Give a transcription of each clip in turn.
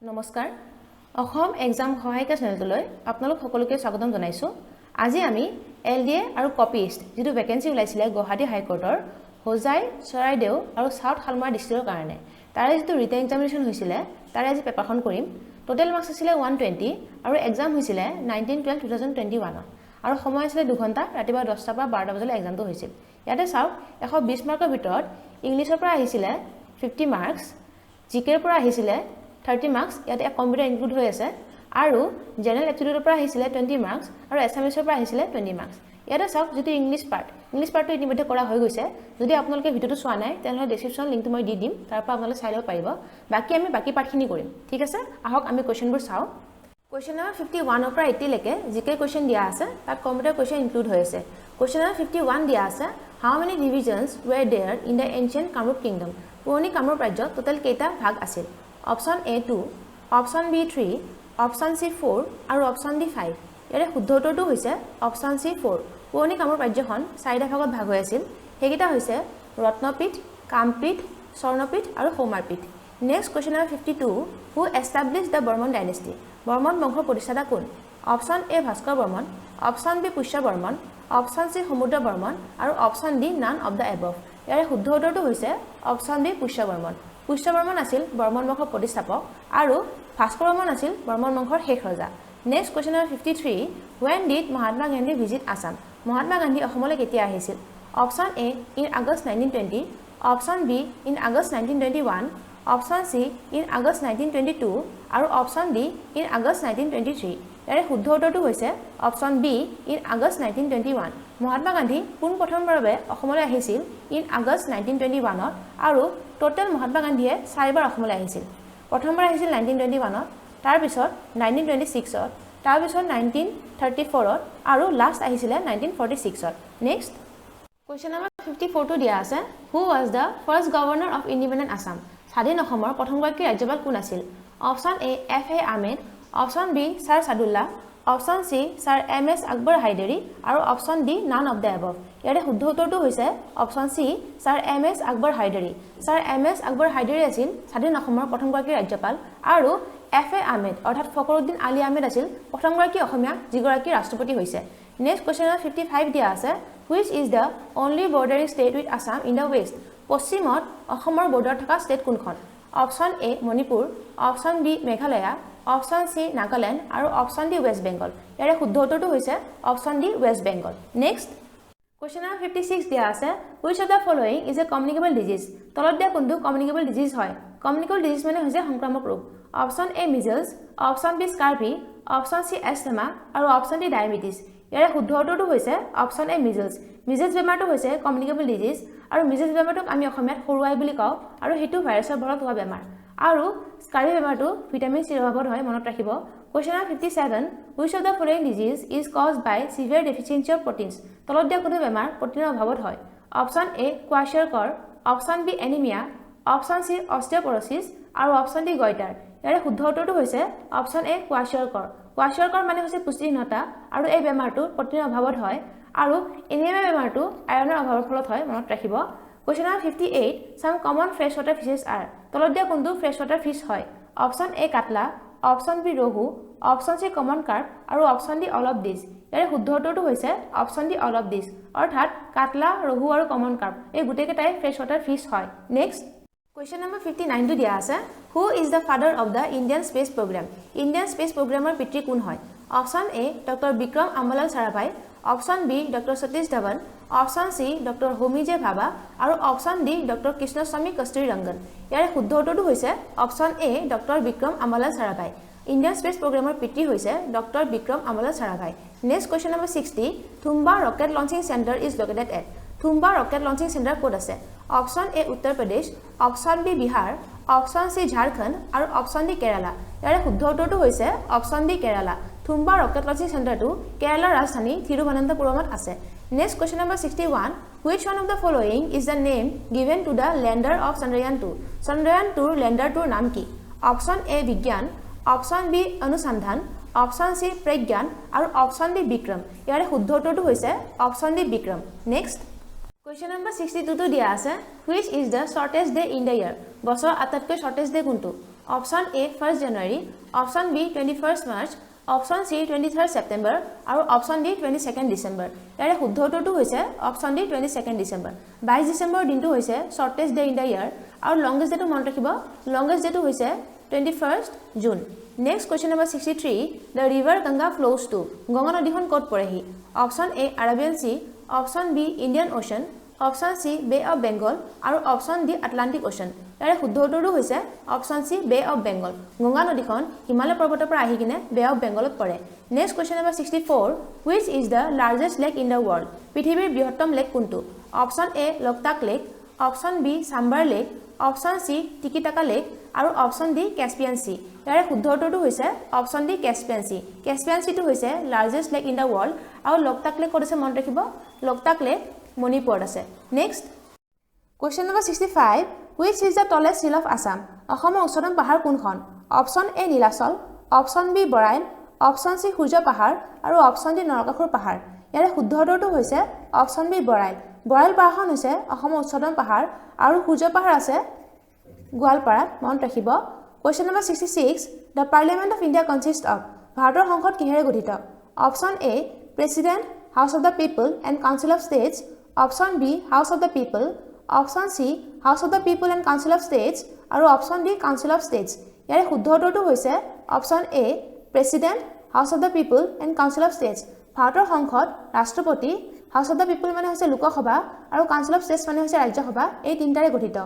নমস্কাৰ অসম এক্সাম সহায়িকা চেনেলটোলৈ আপোনালোক সকলোকে স্বাগতম জনাইছো আজি আমি এলডিএ আৰু কপিষ্ট যেটো ভ্যাকেন্সি ওলাইছিলে গুৱাহাটী হাইকোৰ্টৰ হোজাই চৰাইদেউ আৰু সাউথ হালমাৰ ডিস্ট্ৰিক্টৰ কাৰণে তাৰে যেটো ৰিটেন এক্সামিনেশ্যন হৈছিলে তাৰে আজি পেপাৰখন কৰিম টোটাল মাৰ্কস আছিল 120 আৰু এক্সাম হৈছিলে 19/12/2021 আৰু সময় আছিল 2 ঘণ্টা ৰাতিপুৱা 10টা পৰা 12টা বজালৈ এক্সামটো হৈছিল ইয়াতে চাওক 120 মাৰ্কৰ ভিতৰত ইংলিছৰ পৰা আহিছিলে 50 মাৰ্কস জিকেৰ পৰা আহিছিলে 30 marks ইয়াতে কম্পিউটাৰ ইনক্লুড হৈ আছে আৰু জেনাৰেল এপটিটিউডৰ পৰা আহিছিলে 20 marks আৰু এছএমএছৰ পৰা আহিছিলে 20 marks ইয়াতে চাওক যেটো ইংলিশ পাৰ্টটো ইতিমধ্যে কৰা হৈ গৈছে যদি আপোনালোকে ভিডিওটো চোৱা নাই তেনহলে ডেসক্ৰিপচন লিংকটো মই দি দিম তাৰ পৰা আপোনালোকে চাই ল'ব পাৰিব বাকি পাৰ্টখিনি কৰিম ঠিক আছে আহক আমি কোৱেশ্চনবোৰ চাও কোৱেশ্চন নম্বৰ 51 ৰ পৰা 80 লৈকে জিকে কোৱেশ্চন দিয়া আছে তাত কম্পিউটাৰ কোৱেশ্চন ইনক্লুড হৈ আছে কোৱেশ্চন নম্বৰ 51 দিয়া আছে how many divisions were there in the ancient Kamrup kingdom পুৰণি কামৰূপ ৰাজ্যত টোটাল কেইটা ভাগ আছিল option A 2 option B 3 option C 4 আৰু অপশন D 5 ইয়াৰে শুদ্ধ উত্তৰটো হৈছে অপশন C 4 পুৰণি কামৰূপ ৰাজ্যখন চাৰিটা ভাগত ভাগ হৈ আছিল হেগিটা হৈছে ৰত্নপীঠ কামপীঠ স্বৰ্ণপীঠ আৰু Saumarapitha next question number 52 who established the Varman dynasty Varman বংশৰ প্ৰতিষ্ঠাতা কোন option A Bhaskar Varman option B Pushya Varman option C Samudra Varman আৰু option D none of the above ইয়াৰে শুদ্ধ উত্তৰটো হৈছে অপশন B পুষ্য বৰ্মন পুষ্য বৰ্মন আছিল বৰ্মন বংশৰ প্ৰতিষ্ঠাপক আৰু ভাস্কৰ বৰ্মন আছিল বৰ্মন বংশৰ শেষ ৰজা next question number 53 when did Mahatma Gandhi visit assam Mahatma Gandhi অসমলৈ কেতিয়া আহিছিল option A in august 1920 option B in august 1921 option C in august 1922 আৰু অপশন D in august 1923 ইয়াৰে শুদ্ধ উত্তৰটো হৈছে option B in august 1921 Mahatma Gandhi পোন প্ৰথমবাৰৰ বাবে অসমলৈ আহিছিল in august 1921 ত আৰু টোটাল মহাত্মা গান্ধীয়ে 4 বাৰ অসমলৈ আহিছিল প্ৰথমবাৰ আহিছিল 1921 ত তাৰ পিছত 1926 ত তাৰ পিছত 1934 ত আৰু লাষ্ট আহিছিল 1946 ত নেক্সট কোৱেশ্চন নম্বৰ 54 টো দিয়া আছে who was the first governor of independent Assam স্বাধীন অসমৰ প্ৰথমগৰাকী ৰাজ্যপাল কোন আছিল option A F.A. Ahmed option B sir Saadulla option C sir M.S. Akbar Hydari আৰু option D none of the above ইয়াৰে শুদ্ধ উত্তৰটো হৈছে option C sir M.S. Akbar Hydari sir M.S. Akbar Hydari আছিল স্বাধীন অসমৰ প্ৰথমগৰাকী ৰাজ্যপাল আৰু F.A. আহমেদ অৰ্থাৎ ফখৰুদ্দিন আলী আহমেদ আছিল প্ৰথমগৰাকী অসমীয়া যিগৰাকী ৰাষ্ট্ৰপতি হৈছে নেক্সট কোৱেশ্চন নম্বৰ 55 দিয়া আছে which is the only bordering state with Assam in the west পশ্চিমত অসমৰ বৰ্ডাৰ থকা ষ্টেট কোনখন option A Manipur option B Meghalaya option C Nagaland আৰু অপশন D ওয়েস্ট বেংগল ইয়াৰে শুদ্ধ উত্তৰটো হৈছে option D West Bengal next question number 56 দিয়া আছে which of the following is a communicable disease তলত দিয়া কোনটো কমিউনিকেবল ডিজিজ হয় কমিউনিকেবল ডিজিজ মানে হৈছে সংক্ৰামক ৰোগ option A measles option B scurvy option C এস্থমা আৰু অপশন D ডায়াবেটিস ইয়াৰে শুদ্ধ উত্তৰটো হৈছে অপশন A মিজলস বেমাৰটো হৈছে কমিউনিকেবল ডিজিজ আৰু মিজলস বেমাৰটোক আমি অসমীয়াত সৰুৱাই বুলি কওঁ আৰু হেতু ভাইৰাছৰ ফলত হোৱা বেমাৰ আৰু স্কাৰ্ভি বেমাৰটো ভিটামিন C অভাৱত হয় মনত ৰাখিব question number 57 which of the following disease is caused by severe deficiency of proteins তলত দিয়া কোনো বেমাৰ প্ৰটিনৰ অভাৱত হয় option A kwashiorkor option B anaemia option C osteoporosis আৰু অপশন D গয়টাৰ ইয়াৰে শুদ্ধ উত্তৰটো হৈছে অপশন A কোৱাশ্বাৰকৰ মানে হৈছে পুষ্টিহীনতা আৰু এই বেমাৰটো প্ৰটিনৰ অভাৱত হয় আৰু এনিমিয়া বেমাৰটো আয়ৰণৰ অভাৱৰ ফলত হয় মনত ৰাখিব question number 58 some common freshwater fishes are তলত দিয়া কোনটো freshwater fish হয় option A catla option B rohu option C common carp আৰু option D all of this ইয়াৰে শুদ্ধ উত্তৰটো হৈছে option D all of this অৰ্থাৎ কাটলা ৰহু আৰু কমন কাৰ্প এই গুটেকেটাই freshwater fish হয় নেক্সট কোৱেশ্চন নম্বৰ 59 টো দিয়া আছে who is the father of the Indian space programme Indian space প্ৰগ্ৰামৰ পিতৃ কোন হয় option A doctor Vikram Ambalal Sarabhai option B doctor Satish Dhawan option C doctor Homi J Bhabha আৰু option D doctor Krishnaswamy Kasturi Rangan ইয়াৰে শুদ্ধ উত্তৰটো হৈছে option A doctor Vikram Ambalal Sarabhai Indian space প্ৰগ্ৰামৰ পিতৃ হৈছে doctor Vikram Ambalal Sarabhai next question number 60 Thumba rocket launching centre is located at Thumba rocket launching centre ক'ত আছে option A Uttar Pradesh option B Bihar option C Jharkhand আৰু অপশন D কেৰালা ইয়াৰে শুদ্ধ উত্তৰটো হৈছে option D Kerala Thumba rocket launching চেণ্টাৰটো কেৰালাৰ ৰাজধানী থিৰুভনন্থপুৰমত আছে next question number 61 which one of the following is the name given to the lander of Chandrayaan 2 Chandrayaan 2 lander টোৰ নাম কি option A Vigyan option B Anusandhan option C Pragyan আৰু অপশন D বিক্ৰম ইয়াৰে শুদ্ধ উত্তৰটো হৈছে option D Vikram next question number 62 টো দিয়া আছে which is the shortest day in the year বছৰ আটাইতকৈ shortest day কোনটো অপশ্যন এ 1 জানুৱাৰী অপশ্যন বি 21 মাৰ্চ অপশ্যন চি 23 ছেপ্টেম্বৰ আৰু অপশ্যন ডি 22 ডিচেম্বৰ ইয়াৰে শুদ্ধ উত্তৰটো হৈছে অপশ্যন ডি 22 ডিচেম্বৰ 22 ডিচেম্বৰ দিনটো হৈছে shortest day in the year আৰু লংগেষ্ট ডেটো মনত ৰাখিব লংগেষ্ট ডেটো হৈছে 21 June next question number 63 the river Ganga flows to Ganga নদীখন ক'ত পৰেহি option A Arabian Sea option B Indian Ocean option C Bay of Bengal আৰু অপশ্যন ডি আটলান্টিক অ'চন ইয়াৰে শুদ্ধ উত্তৰটো হৈছে option C Bay of Bengal Ganga নদীখন হিমালয় পৰ্বতৰ পৰা আহি কিনে বে অফ বেংগলত পৰে next question number 64 which is the largest lake in the world পৃথিৱীৰ বৃহত্তম লেক কোনটো option A Loktak lake option B Sambhar lake option C Titicaca lake আৰু অপশ্যন ডি কেস্পিয়ান সি ইয়াৰে শুদ্ধ উত্তৰটো হৈছে অপশ্যন ডি কেস্পিয়ান সিটো হৈছে largest lake in the world আৰু লোকটাক লেক ক'ত আছে মনত ৰাখিব লোকটাক লেক মণিপুৰত আছে next question number 65 which is the tallest hill of Assam অসমৰ উচ্চতম পাহাৰ কোনখন option A Nilachal option B Barail option C Surya পাহাৰ আৰু অপশ্যন ডি নৰকাসুৰ পাহাৰ ইয়াৰে শুদ্ধ উত্তৰটো হৈছে অপশ্যন বি বৰাইল পাহাৰখন হৈছে অসমৰ উচ্চতম পাহাৰ আৰু সূৰ্য পাহাৰ আছে গোৱালপাৰাত মনত ৰাখিব question number 66 the parliament of India consist of ভাৰতৰ সংসদ কিহেৰে গঠিত option A president house of the people and council of states option B house of the people option C house of the people and council of states আৰু option D council of states ইয়াৰে শুদ্ধ উত্তৰটো হৈছে option A president house of the people and council of states ভাৰতৰ সংসদ ৰাষ্ট্ৰপতি house of the পিপল মানে হৈছে লোকসভা আৰু কাউন্সিল অফ ষ্টেটছ মানে হৈছে ৰাজ্যসভা এই তিনিটাৰে গঠিত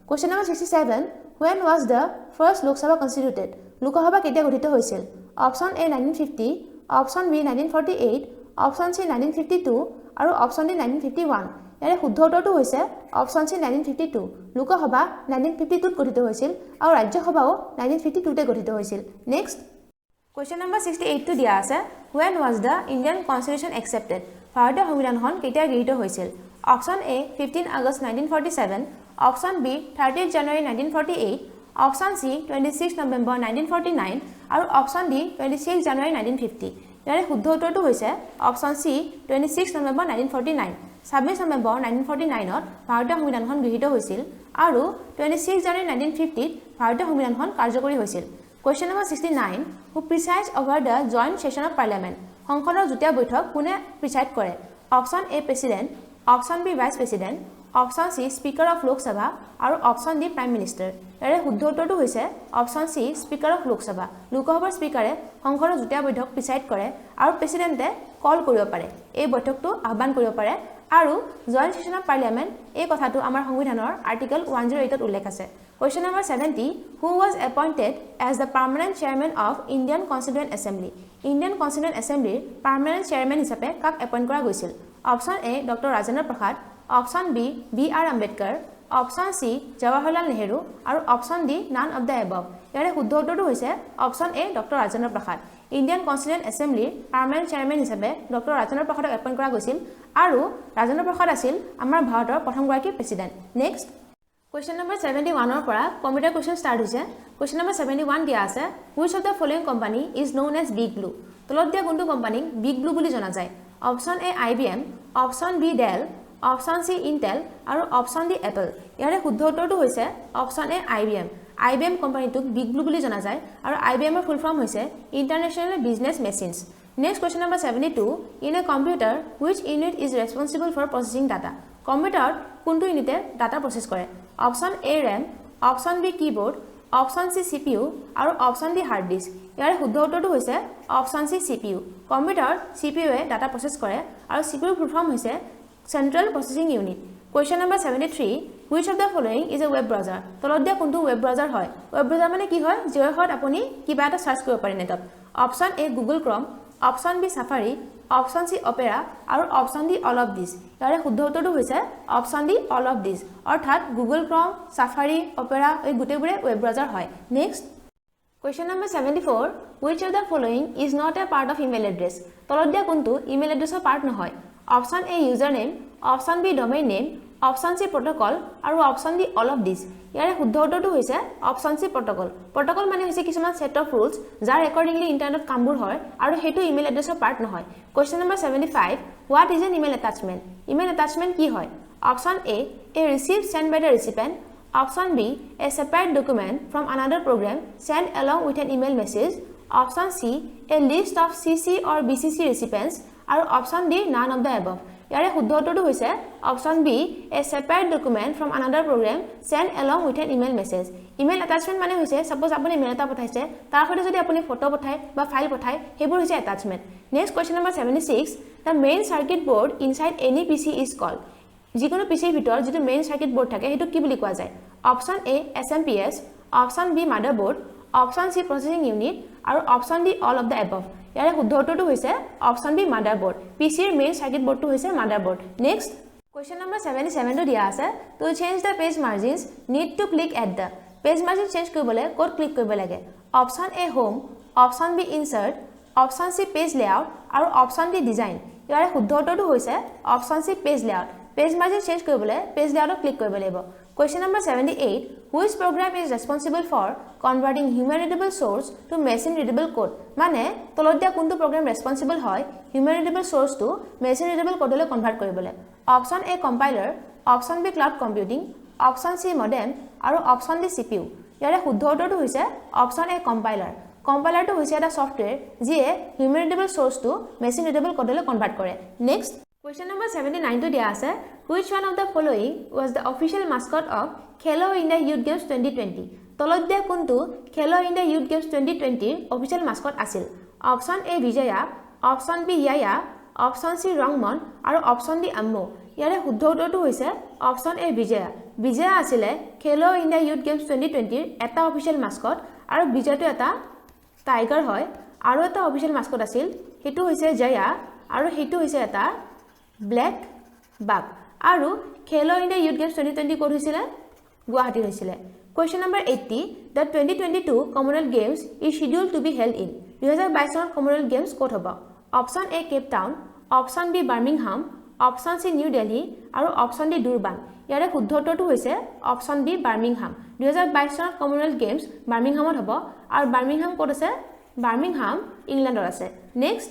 question number 67 when was the first Lok Sabha constituted Lok Sabha কেতিয়া গঠিত হৈছিল option A 1950 option B 1948 option C 1952 আৰু অপশ্যন ডি 1951 ইয়াৰে শুদ্ধ উত্তৰটো হৈছে অপশ্যন চি 1952 লোকসভা 1952 ত গঠিত হৈছিল আৰু ৰাজ্যসভাও 1952 তে গঠিত হৈছিল নেক্সট কুৱেশ্যন নম্বৰ 68 টো দিয়া আছে when was the Indian Constitution accepted ভাৰতীয় সংবিধানখন কেতিয়া গৃহীত হৈছিল option A 15 August 1947 option B 30 January 1948 option C 26 November 1949 আৰু অপশ্যন ডি 26 জানুৱাৰী 1950 ইয়াৰে শুদ্ধ উত্তৰটো হৈছে অপশ্যন চি 26 নৱেম্বৰ 1949 26 নৱেম্বৰ 1949ত ভাৰতীয় সংবিধানখন গৃহীত হৈছিল আৰু 26 জানুৱাৰী 1950ত ভাৰতীয় সংবিধানখন কাৰ্যকৰী হৈছিল question number 69 who presides over the joint session of parliament সংসদৰ যুটীয়া বৈঠক কোনে প্ৰিচাইড কৰে option A president option B vice president option C speaker of Lok Sabha আৰু অপশ্যন ডি প্ৰাইম মিনিষ্টাৰ ইয়াৰে শুদ্ধ উত্তৰটো হৈছে option C speaker of Lok Sabha লোকসভাৰ স্পীকাৰে সংসদৰ যুটীয়া বৈঠক প্ৰিচাইড কৰে আৰু প্ৰেচিডেণ্টে কল কৰিব পাৰে এই বৈঠকটো আহ্বান কৰিব পাৰে আৰু জইণ্ট সেশ্যন অফ পাৰ্লিয়ামেণ্ট এই কথাটো আমাৰ সংবিধানৰ আৰ্টিকল 108 ত উল্লেখ আছে question number 70 who was appointed as the permanent chairman of Indian constituent assembly Indian constituent এছেম্বলিৰ পাৰ্মানেণ্ট চেয়াৰমেন হিচাপে কাক এপইণ্ট কৰা গৈছিল option A doctor Rajendra Prasad option B B R. Ambedkar option C Jawaharlal Nehru আৰু option D none of the above ইয়াৰে শুদ্ধ উত্তৰটো হৈছে option A doctor Rajendra Prasad Indian constituent এছেম্বলিৰ পাৰ্মানেণ্ট চেয়াৰমেন হিচাপে ডক্টৰ ৰাজেন্দ্ৰ প্ৰসাদক এপইণ্ট কৰা গৈছিল আৰু ৰাজেন্দ্ৰ প্ৰসাদ আছিল আমাৰ ভাৰতৰ প্ৰথমগৰাকী প্ৰেচিডেণ্ট নেক্সট কুৱেশ্যন নম্বৰ 71ৰ পৰা কম্পিউটাৰ কুৱেশ্যন ষ্টাৰ্ট হৈছে কুৱেশ্যন নম্বৰ 71 দিয়া আছে which of the following company is known as big blue তলত দিয়া কোনটো কোম্পানীক বিগ ব্লু বুলি জনা যায় option A IBM option B Dell option C Intel আৰু অপশ্যন ডি এপল ইয়াৰে শুদ্ধ উত্তৰটো হৈছে অপশ্যন এ IBM কোম্পানীটোক বিগ ব্লু বুলি জনা যায় আৰু IBMৰ ফুল ফৰ্ম হৈছে international business machines next question number 72 in a computer which unit is responsible for processing data কম্পিউটাৰত কোনটো ইউনিটে ডাটা প্ৰচেছ কৰে option A RAM option B keyboard option C CPU আৰু অপশ্যন ডি হাৰ্ড ডিস্ক ইয়াৰে শুদ্ধ উত্তৰটো হৈছে option C CPU কম্পিউটাৰত CPUৱে ডাটা প্ৰচেছ কৰে আৰু CPUৰ ফুল ফৰ্ম হৈছে central processing unit question number 73 which of the following is a web browser তলত দিয়া কোনটো ৱেব ব্ৰাউজাৰ হয় ৱেব ব্ৰাউজাৰ মানে কি হয় যিৰ সহায়ত আপুনি কিবা এটা সাৰ্চ কৰিব পাৰে নেটত option A Google Chrome option B Safari option C Opera আৰু option D all of these ইয়াৰে শুদ্ধ উত্তৰটো হৈছে option D all of these অৰ্থাৎ গুগল ক্ৰম সাফাৰি অপেৰা এই গোটেইবোৰে ৱেব ব্ৰাউজাৰ হয় next question number 74 which of the following is not a part of email address তলত দিয়া কোনটো ইমেইল এড্ৰেছৰ পাৰ্ট নহয় option A user name option B domain name option C protocol আৰু option D all of these ইয়াৰে শুদ্ধ উত্তৰটো হৈছে অপশ্যন চি প্ৰট'কল মানে হৈছে কিছুমান সেট অফ ৰুলছ যাৰ একৰ্ডিংলি ইণ্টাৰনেট কামবোৰ হয় আৰু সেইটো ইমেইল এড্ৰেছৰ পাৰ্ট নহয় question number 75 what is an email attachment email attachment কি হয় option A receive send by the recipient Option B, a separate document from another program sent along with an email message. Option C, a list of CC or BCC recipients. আৰু option D, none of the above. ইয়াৰে শুদ্ধ উত্তৰটো হৈছে option B, a separate document from another program sent along with an email message. Email attachment মানে হৈছে suppose আপুনি mail এটা পঠাইছে তাৰ সৈতে যদি আপুনি ফটো পঠায় বা ফাইল পঠায় সেইবোৰ হৈছে attachment. Next question number 76, the main circuit board inside any PC is called. যিকোনো পিচিৰ ভিতৰত যেটো মেইন সাৰ্কিট বোৰ্ড থাকে হেতু কি বুলি কোৱা যায়? Option A SMPS, option B motherboard, option C processing unit আৰু option D all of the above. ইয়াৰে শুদ্ধ উত্তৰটো হৈছে অপচন বি মাদাৰবোৰ্ড. পিচিৰ মেইন সাৰ্কিট বোৰ্ডটো হৈছে মাদাৰবোৰ্ড. নেক্সট question number 77 টো দিয়া আছে, to change the page margins need to click at the. page margin change কৰিবলৈ ক'ত ক্লিক কৰিব লাগে? Option A home, option B insert, option C page layout আৰু অপচন ডি ডিজাইন. ইয়াৰে শুদ্ধ উত্তৰটো হৈছে option C page layout. Page margin change কৰিবলৈ page layout click কৰিব লাগিব. Question number 78, which program is responsible for converting human readable source to machine readable code? মানে তলত দিয়া কোনটো program responsible হয় human readable source to machine readable code লৈ convert কৰিবলৈ? Option A compiler, option B cloud computing, option C modem আৰু option D CPU. ইয়াৰে শুদ্ধ উত্তৰটো হৈছে option A compiler. Compiler টো হৈছে এটা সফটওয়্যাৰ যিয়ে human readable source to machine readable code লৈ convert কৰে. Next question number 79 to dia ase, which one of the following was the official mascot of Khelo India Youth Games 2020? Tolot dia kuntu Khelo India Youth Games 2020 official mascot asil. Option A Vijaya, option B Yaya, option C Rangmon aru option D Ammo. Yare শুদ্ধ উত্তৰটো হৈছে option A Vijaya. Vijaya asile Khelo India Youth Games 2020 eta official mascot aru Vijaya to eta tiger hoy aru eta official mascot asil hetu hoise Jaya aru hetu hoise eta black bag আৰু খেলো India youth games 2020 code হৈছিল গুৱাহাটী হৈছিল. Question number 80, the 2022 Commonwealth Games is scheduled to be held in. 2022 চনৰ Commonwealth Games ক'ত হ'ব? Option A Cape Town, option B Birmingham, option C New Delhi আৰু option D Durban. ইয়াৰে শুদ্ধ উত্তৰটো হৈছে option B Birmingham. 2022 চনৰ Commonwealth Games বাৰ্মিংহামত হ'ব আৰু বাৰ্মিংহাম ক'ত আছে? বাৰ্মিংহাম ইংলেণ্ডত আছে. নেক্সট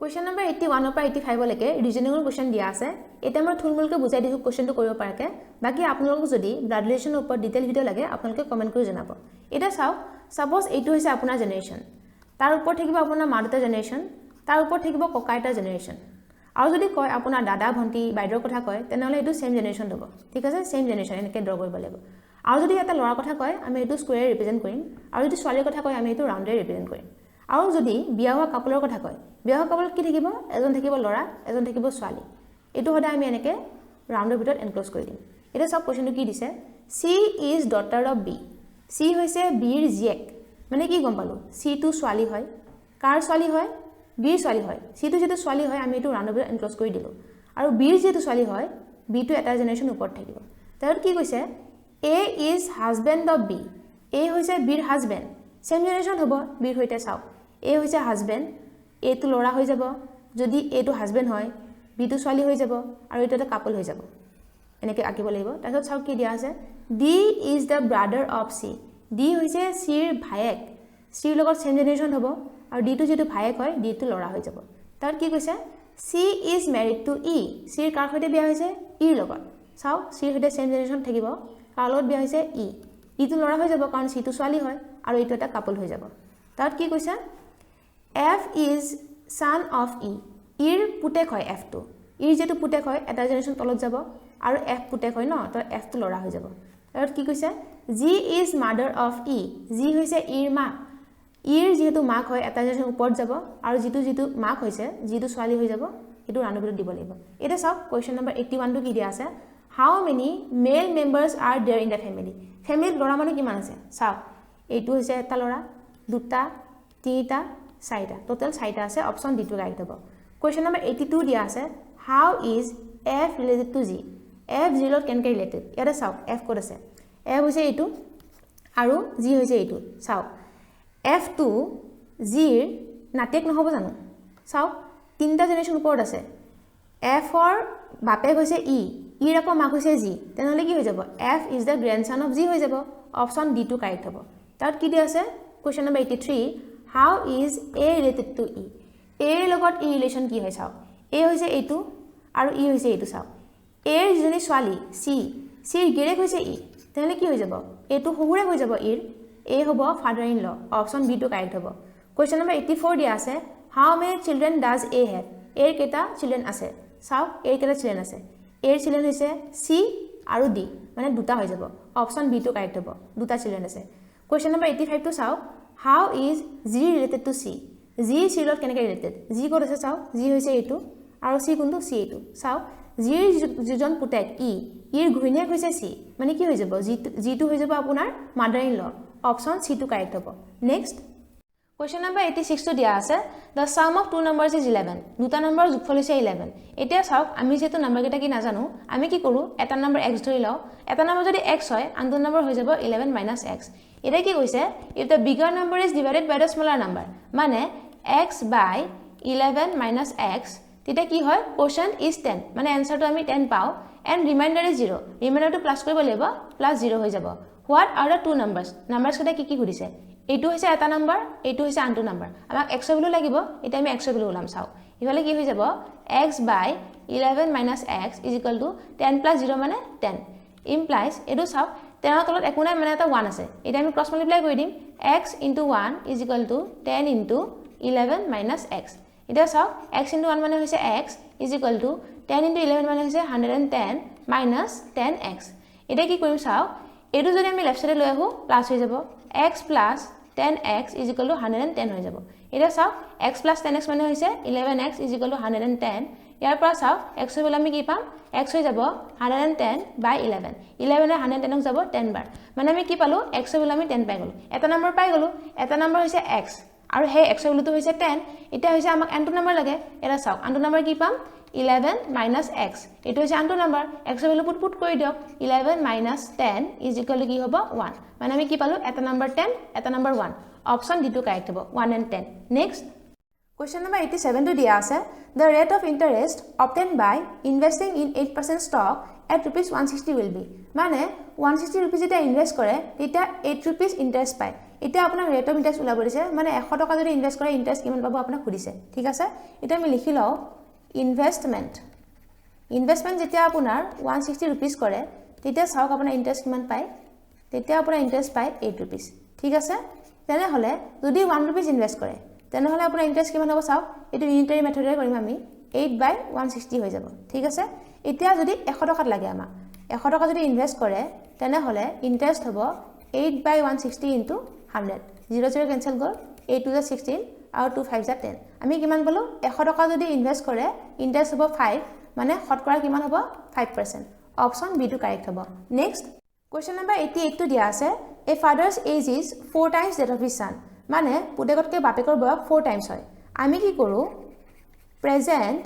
question number 81 পৰা 85 লৈকে ৰিজনিং question দিয়া আছে. এটা মই থুলমুলকৈ বুজাই দিছো questionটো কৰিব পাৰকে. বাকি আপোনালোকক যদি ব্লাড ৰিলেচনৰ ওপৰত ডিটেইল ভিডিও লাগে আপোনালোকে কমেন্ট কৰি জনাব. এটা চাওক, সাপোজ এইটো হৈছে আপোনাৰ জেনাৰেশন, তাৰ ওপৰত থাকিব আপোনাৰ মা-দেউতা জেনাৰেশন, তাৰ ওপৰত থাকিব ককা-আইতা জেনাৰেশন, আৰু যদি কয় আপোনাৰ দাদা ভন্টি বাইদেউৰ কথা কয় তেনেহলে এইটো সেম জেনাৰেশন হ'ব. ঠিক আছে, সেম জেনাৰেশন এনেকৈ ড্ৰ কৰিব লাগিব. আৰু যদি এটা ল'ৰাৰ কথা কয় আমি এইটো স্কয়াৰ ৰিপ্ৰেজেন্ট কৰিম, আৰু যদি ছোৱালীৰ কথা কয় আমি এইটো ৰাউণ্ডে ৰিপ্ৰেজেন্ট কৰিম. আৰু যদি বিয়া হোৱা কাপলৰ কথা কয়, বিয়া হোৱা কাপল কি থাকিব? এজন থাকিব ল'ৰা, এজন থাকিব ছোৱালী. এটো হদা আমি এনেকে ৰাউণ্ডৰ ভিতৰত এনক্লোজ কৰি দিম. এটা সব কোৱেশ্চনটো কি দিছে? সি ইজ ডটাৰ অফ বি. সি হৈছে বিৰ জিয়েক, মানে কি গম পালো? সি টু ছোৱালী হয়. কাৰ ছোৱালী হয়? বিৰ ছোৱালী হয়. সি টু যেটো ছোৱালী হয় আমি এটো ৰাউণ্ডৰ ভিতৰত এনক্লোজ কৰি দিলো. আৰু বিৰ যেটো ছোৱালী হয়, বি টু এটা জেনাৰেশন ওপৰত থাকিব. তাৰ কি কৈছে? এ ইজ হাজবেণ্ড অফ বি. এ হৈছে বিৰ হাজবেণ্ড, সেম জেনাৰেশন হ'ব বিৰ হৈতে। চাও এ হৈছে হাজবেণ্ড, এ টু ল'ৰা হৈ যাব, যদি এ টু হাজবেণ্ড হয় বি টু ছোৱালী হৈ যাব, আৰু এটা এটা কাপল হৈ যাব। এনেকৈ আঁকিব লাগিব। তাৰপিছত চাওক কি দিয়া আছে? D is the brother of C. D হৈছে চিৰ ভায়েক, চিৰ লগত সেম জেনাৰেশন হ'ব, আৰু ডি টু যেটো ভায়েক হয় ডি টু ল'ৰা হৈ যাব। তাৰ কি কৈছে? চি ইজ মেৰিড টু ই. চিৰ কাৰ সৈতে বিয়া হৈছে? ইৰ লগত। চাও চিৰ সৈতে সেম জেনাৰেশন থাকিব, কাৰ লগত বিয়া হৈছে? ই। ই টু ল'ৰা হৈ যাব কাৰণ চি টু ছোৱালী হয়, আৰু এইটো এটা কাপল হৈ যাব। তাৰ কি কৈছে? F is son of E. ইৰ পুতেক হয় F টু। ইৰ যেটো পুতেক হয় এটা জেনাৰেশন তলত যাব, আৰু F পুতেক হয় ন, তো F টু ল'ৰা হৈ যাব। আৰু কি কৈছে? G is mother of E. G হৈছে ইৰ মাক। ইৰ যেটো মাক হয় এটা জেনাৰেশন ওপৰত যাব, আৰু যেটো মাক হৈছে যেটো ছোৱালী হৈ যাব, এটো ৰাউণ্ডৰ ভিতৰত দিব লাগিব। এটা চাওক কোৱেশ্চন নম্বৰ 81 টো কি দিয়া আছে? How many male members are there in the family? ফ্যামিলিত ল'ৰা মানুহ কিমান আছে? চাওক এইটো হৈছে এটা ল'ৰা, দুটা, তিনিটা, চাৰিটা, টোটাল 4টা আছে। অপচন ডি টু ৰাইট হ'ব। কোৱেশ্চন নম্বৰ 82 দিয়া আছে, how is F related to G? F G লগত কেনেকৈ ৰিলেটেড? ইয়াতে চাওক এফ ক'ত আছে? এফ হৈছে এইটো আৰু জি হৈছে এইটো। চাওক এফ টু জিৰ নাটেক নহ'ব জানো? চাওক তিনিটা জেনেৰেশ্যন ওপৰত আছে। এফৰ বাপেক হৈছে ই, ইৰ আকৌ মাক হৈছে জি, তেনেহ'লে কি হৈ যাব? F is the grandson of G হৈ যাব। অপচন ডি টু কাৰেক্ট হ'ব। তাত কি দিয়া আছে? Question number 83, how is A related to E? A লগত E relation কি হয়? চাও A হৈছে এইটো আৰু E হৈছে এইটো। চাও A ৰ যিজনী ছোৱালী C, C ৰ গিৰেক হৈছে E, তেনেহ'লে কি হৈ যাব এইটো সহুৰে হৈ যাব ইৰ এ হ'ব father in law option B টো কাৰেক্ট হ'ব কুৱেশ্যন নম্বৰ 84 দিয়া আছে how many children does A have এৰ কেইটা চিলড্ৰেন আছে চাওক এৰ কেইটা চিলড্ৰেন আছে এৰ চিলড্ৰেন হৈছে চি আৰু ডি মানে দুটা হৈ যাব অপশ্যন বি টো কাৰেক্ট হ'ব দুটা চিলড্ৰেন আছে কুৱেশ্যন নম্বৰ 85 টো চাওক how is G related to C G চিৰ লগত কেনেকৈ ৰিলেটেড জি ক'ত আছে চাওক জি হৈছে এইটো আৰু চি কোনটো চি এইটো চাওক জিৰ যিজন পুতেক ইৰ ঘৈণীয়েক হৈছে চি মানে কি হৈ যাব জিটো হৈ যাব আপোনাৰ mother in law option C টো কাৰেক্ট হ'ব নেক্সট কুৱেশ্যন নম্বৰ 86 টো দিয়া আছে the sum of two numbers is 11 দুটা নম্বৰ যোগফল হৈছে 11 এতিয়া চাওক আমি যেহেতু নাম্বাৰকেইটা কি নাজানো আমি কি কৰোঁ এটা নম্বৰ x ধৰি লওঁ এটা নম্বৰ যদি x হয় আনটো নম্বৰ হৈ যাব 11 মাইনাছ x এতিয়া কি কৈছে if the bigger number is divided by the smaller number মানে x বাই 11 মাইনাছ x তেতিয়া কি হয় কোৱেশ্যন ইজ 10 মানে এনসাৰটো আমি 10 পাওঁ এণ্ড ৰিমাইণ্ডাৰ ইজ 0 ৰিমাইণ্ডাৰটো প্লাছ কৰিব লাগিব প্লাছ 0 হৈ যাব what are the two numbers নাম্বাৰছকেইটা কি সুধিছে এইটো হৈছে এটা নম্বৰ এইটো হৈছে আনটো নম্বৰ আমাক x ভ্যালু লাগিব এটা আমি x ভ্যালু ওলাম চাও ইফালে কি হৈ যাব x by 11 minus x is equal to 10 plus 0 মানে 10 ইমপ্লাইজ এইটো চাওক 10 ৰ তলত একো নাই মানে এটা 1 আছে এটা আমি ক্ৰছ মাল্টিপ্লাই কৰি দিম x into 1 is equal to 10 into 11 minus x এটা চাওক x ইনটু 1 মানে হৈছে x is equal to 10 into 11 মানে হৈছে 110 মাইনাছ 10x এটা কি কৰিম চাওক এইটো যদি আমি লেফট সাইডে লৈ আহো প্লাস হৈ যাব x plus 10x is equal to 110 হৈ যাব এটা চাওক x plus 10x মানে হৈছে 11x is equal to 110 ইয়াৰ পৰা চাওক x হৈ আমি কি পাম x হৈ যাব 110 by 11 11 এ 110 ক যাব 10 বাৰ মানে আমি কি পালো x হৈ আমি 10 পাই গলো এটা নম্বৰ পাই গলো এটা নম্বৰ হৈছে x আৰু হে x হৈ তো হৈছে 10 এটা হৈছে আমাক আনটো নম্বৰ লাগে এটা চাওক আনটো নম্বৰ কি পাম 11 minus x এটো হৈছে আনটো নম্বৰ x এৰ ভ্যালু পুট কৰি দিওক 11 minus 10 is equal to কি হ'ব 1 মানে আমি কি পালো এটা নম্বৰ 10 এটা নম্বৰ 1 অপচন ডি টো কাৰেক্ট হ'ব 1 and 10 নেক্সট কোৱেশ্চন নম্বৰ 87 টো দিয়া আছে the rate of interest obtained by investing in 8% stock at rupees 160 will be মানে 160 rupees এটা ইনভেস্ট কৰে এটা 8 rupees ইন্টাৰেস্ট পায় এটা আপোনাৰ ৰেট অফ ইন্টাৰেস্ট উলাব দিছে মানে 100 টকা যদি ইনভেস্ট কৰে ইন্টারেস্ট কিমান পাব আপোনাক সুধিছে ঠিক আছে এটা আমি লিখি লও investment যেতিয়া আপোনাৰ 160 rupees কৰে তেতিয়া চাওক আপোনাৰ ইন্টাৰেস্ট কিমান পায় তেতিয়া আপোনাৰ ইন্টারেস্ট পায় 8 rupees ঠিক আছে তেনে হলে যদি 1 rupees ইনভেস্ট কৰে তেনে হলে আপোনাৰ ইন্টাৰেস্ট কিমান হ'ব চাওক এটো ইউনিটাৰী মেথডৰে কৰিম আমি 8 by 160 হৈ যাব ঠিক আছে এতিয়া যদি 100 টকাত লাগে আমাক 100 টকা যদি ইনভেস্ট কৰে তেনে হলে ইন্টারেস্ট হ'ব 8 by 160 into 100 0 0 ক্যান্সেল গল 8 to the 16 আৰু 2 5 যা 10 আমি কিমান বলো 100 টকা যদি ইনভেস্ট কৰে ইন্টাৰেস্ট হ'ব 5 মানে শতকৰা কিমান হ'ব 5% অপচন বি টো কাৰেক্ট হ'ব নেক্সট কোৱেশ্চন নম্বৰ 88 টো দিয়া আছে a father's age is 4 times that of his son মানে পুতেকতকৈ বাপেকৰ বয়স 4 টাইমছ হয় আমি কি কৰো প্ৰেজেন্ট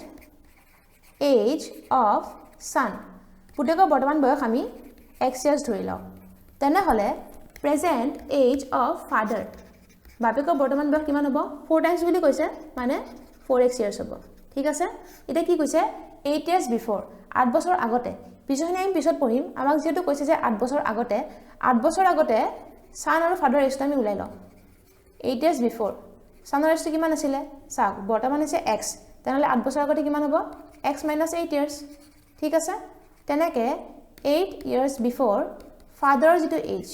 এজ অফ son পুতেকৰ বৰ্তমান বয়স আমি x years ধৰি লও তেনে হলে প্ৰেজেন্ট এজ অফ ফাদাৰ বাপেকৰ বৰ্তমান বয়স কিমান হ'ব 4 টাইমছ বুলি কৈছে মানে 4x years হ'ব ঠিক আছে এটা কি কৈছে 8 years before 8 বছৰ আগতে পিছখিনি আমি পিছত পঢ়িম আমাক যেটো কৈছে যে 8 বছৰ আগতে son আৰু ফাদাৰ এজটো আমি উলাই লওঁ 8 years before son আৰু এজটো কিমান আছিল চাওক বৰ্তমান আছে x তেনহলে 8 বছৰ আগতে কিমান হ'ব x - 8 years ঠিক আছে তেনেকে 8 years before father যেটো age